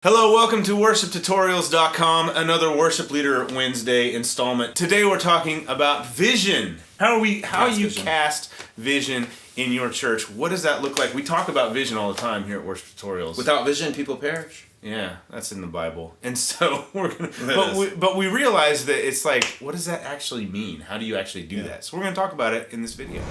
Hello, welcome to worshiptutorials.com, another Worship Leader Wednesday installment. Today we're talking about vision. How you cast vision in your church. What does that look like? We talk about vision all the time here at Worship Tutorials. Without vision, people perish. Yeah, that's in the Bible. And so we're gonna but we realize that it's like, what does that actually mean? How do you actually do that? So we're gonna talk about it in this video.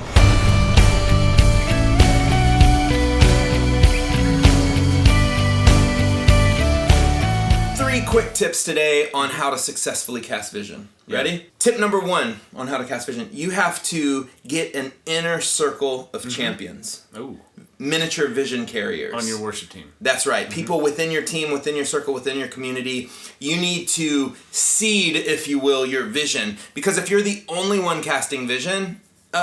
Three quick tips today on how to successfully cast vision. Ready? Tip number one on how to cast vision. You have to get an inner circle of champions. Oh. Miniature vision carriers. On your worship team. That's right. People within your team, within your circle, within your community. You need to seed, if you will, your vision. Because if you're the only one casting vision,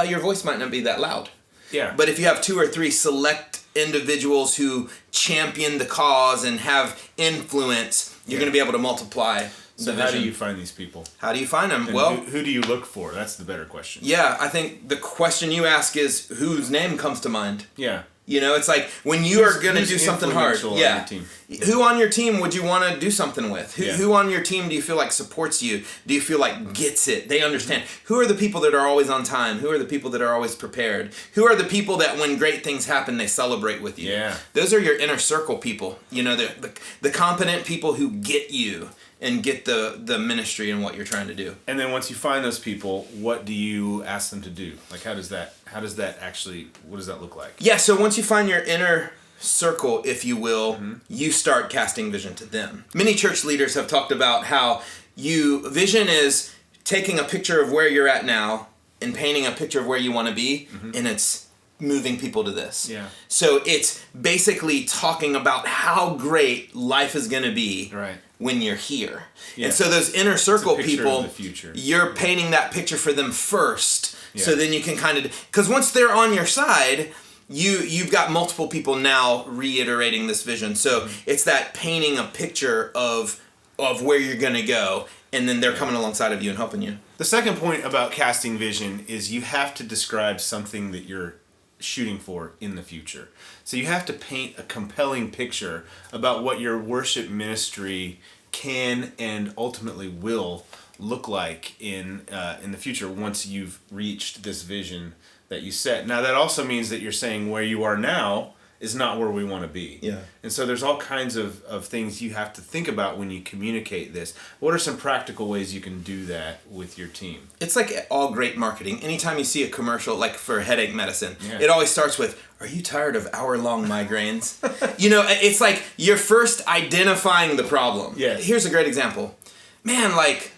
your voice might not be that loud. Yeah. But if you have two or three select individuals who champion the cause and have influence, you're going to be able to multiply. So how do you find these people? How do you find them? And well, who do you look for? That's the better question. Yeah, I think the question you ask is whose name comes to mind. Yeah. You know, it's like when you are going to do something hard. Yeah. On your team? Who on your team would you want to do something with? Yeah. Who on your team do you feel like supports you? Do you feel like gets it? They understand. Who are the people that are always on time? Who are the people that are always prepared? Who are the people that when great things happen, they celebrate with you? Yeah. Those are your inner circle people. You know, the competent people who get you and get the ministry and what you're trying to do. And then once you find those people, what do you ask them to do? Like what does that look like? Yeah, so once you find your inner circle, if you will, you start casting vision to them. Many church leaders have talked about how vision is taking a picture of where you're at now and painting a picture of where you want to be, and it's moving people to this. Yeah. So it's basically talking about how great life is going to be. Right. When you're here. Yeah. And so those inner circle people, of the future. You're painting that picture for them first. Yeah. So then you can kind of, because once they're on your side, you've got multiple people now reiterating this vision. So it's that painting a picture of where you're going to go, and then they're coming alongside of you and helping you. The second point about casting vision is you have to describe something that you're shooting for in the future. So you have to paint a compelling picture about what your worship ministry can and ultimately will look like in the future once you've reached this vision that you set. Now that also means that you're saying where you are now is not where we want to be. Yeah. And so there's all kinds of things you have to think about when you communicate this. What are some practical ways you can do that with your team? It's like all great marketing. Anytime you see a commercial, like for headache medicine, Yeah. It always starts with, "Are you tired of hour-long migraines?" You know, it's like you're first identifying the problem. Yes. Here's a great example. Man, like,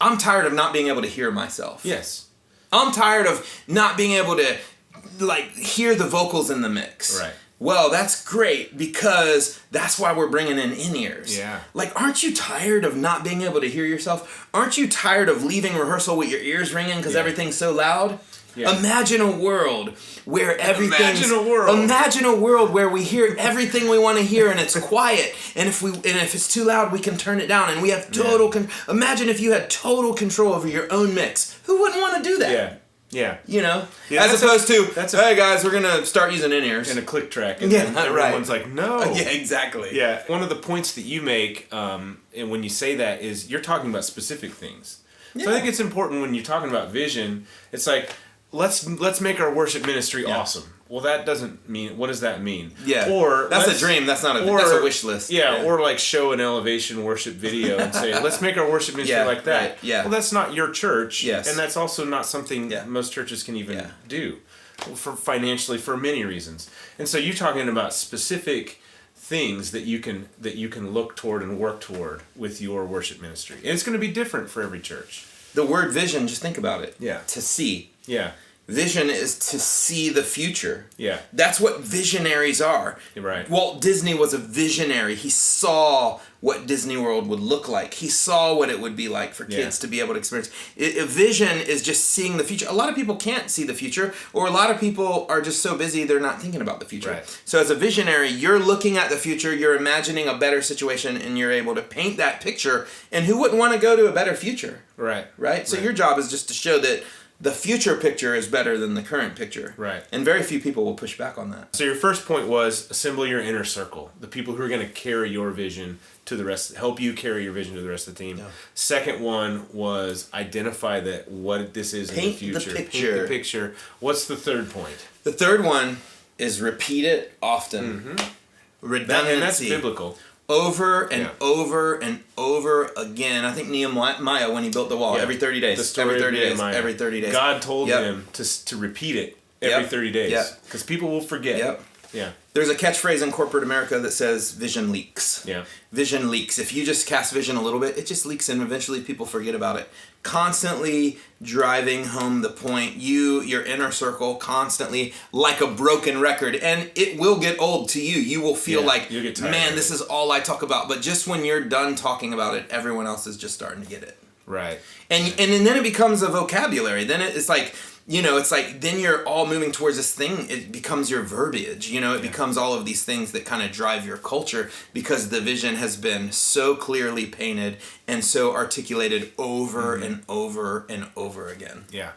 I'm tired of not being able to hear myself. Yes. I'm tired of not being able to, like, hear the vocals in the mix. Right. Well, that's great because that's why we're bringing in in-ears. Yeah. Like, aren't you tired of not being able to hear yourself? Aren't you tired of leaving rehearsal with your ears ringing because everything's so loud? Yeah. Imagine a world where everything's... Imagine a world where we hear everything we want to hear and it's quiet. And if it's too loud, we can turn it down and we have total... Imagine if you had total control over your own mix. Who wouldn't want to do that? Yeah. Yeah. You know? As opposed to, hey guys, we're going to start using in-ears. And a click track. And right. Everyone's like, no. Yeah, exactly. Yeah. One of the points that you make, and when you say that, is you're talking about specific things. Yeah. So I think it's important when you're talking about vision, it's like, let's make our worship ministry awesome. Well, that doesn't mean, what does that mean? Yeah. Or that's a dream. That's not that's a wish list. Yeah, or like show an elevation worship video and say, let's make our worship ministry like that. Right. Yeah. Well, that's not your church. Yes. And that's also not something most churches can even do financially for many reasons. And so you're talking about specific things that you can look toward and work toward with your worship ministry. And it's going to be different for every church. The word vision, just think about it. Yeah. To see. Yeah. Vision is to see the future. Yeah. That's what visionaries are. Right. Walt Disney was a visionary. He saw what Disney World would look like. He saw what it would be like for kids to be able to experience. A vision is just seeing the future. A lot of people can't see the future, or a lot of people are just so busy they're not thinking about the future. Right. So as a visionary, you're looking at the future, you're imagining a better situation, and you're able to paint that picture. And who wouldn't want to go to a better future? Right. Right? So your job is just to show that the future picture is better than the current picture. Right. And very few people will push back on that. So your first point was assemble your inner circle, the people who are going to carry your vision to the rest, help you carry your vision to the rest of the team. Yeah. Second one was identify that what this is in the future. Paint the picture. What's the third point? The third one is repeat it often. Redundancy. And that's biblical. Over and over and over again. I think Nehemiah, when he built the wall, every 30 days. The story every 30 days. God told him to repeat it every 30 days. Because people will forget. Yeah. There's a catchphrase in corporate America that says vision leaks. Yeah. Vision leaks. If you just cast vision a little bit, it just leaks and eventually people forget about it. Constantly driving home the point. Your inner circle, constantly like a broken record. And it will get old to you. You will feel like, man, this is all I talk about. But just when you're done talking about it, everyone else is just starting to get it. Right. And then it becomes a vocabulary. Then it's like, it's like then you're all moving towards this thing. It becomes your verbiage. It becomes all of these things that kind of drive your culture because the vision has been so clearly painted and so articulated over and over and over again. Yeah.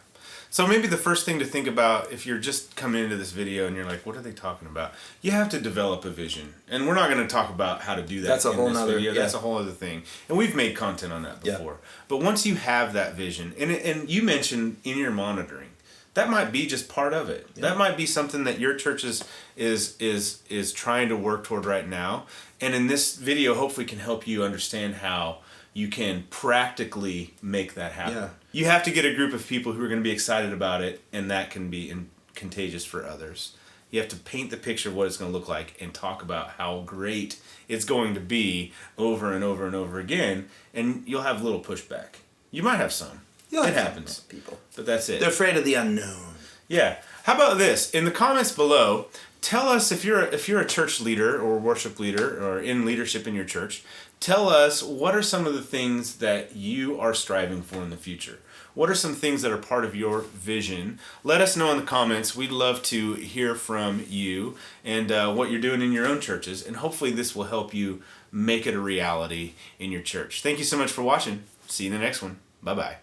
So maybe the first thing to think about if you're just coming into this video and you're like, what are they talking about? You have to develop a vision. And we're not going to talk about how to do that in this video. That's a whole other thing. And we've made content on that before. Yeah. But once you have that vision, and you mentioned in your monitoring, that might be just part of it. Yeah. That might be something that your church is trying to work toward right now. And in this video, hopefully can help you understand how you can practically make that happen. Yeah. You have to get a group of people who are going to be excited about it, and that can be contagious for others. You have to paint the picture of what it's going to look like and talk about how great it's going to be over and over and over again, and you'll have little pushback. You might have some. It happens. People. But that's it. They're afraid of the unknown. Yeah. How about this? In the comments below, tell us if you're a church leader or worship leader or in leadership in your church, tell us what are some of the things that you are striving for in the future. What are some things that are part of your vision? Let us know in the comments. We'd love to hear from you and what you're doing in your own churches. And hopefully this will help you make it a reality in your church. Thank you so much for watching. See you in the next one. Bye-bye.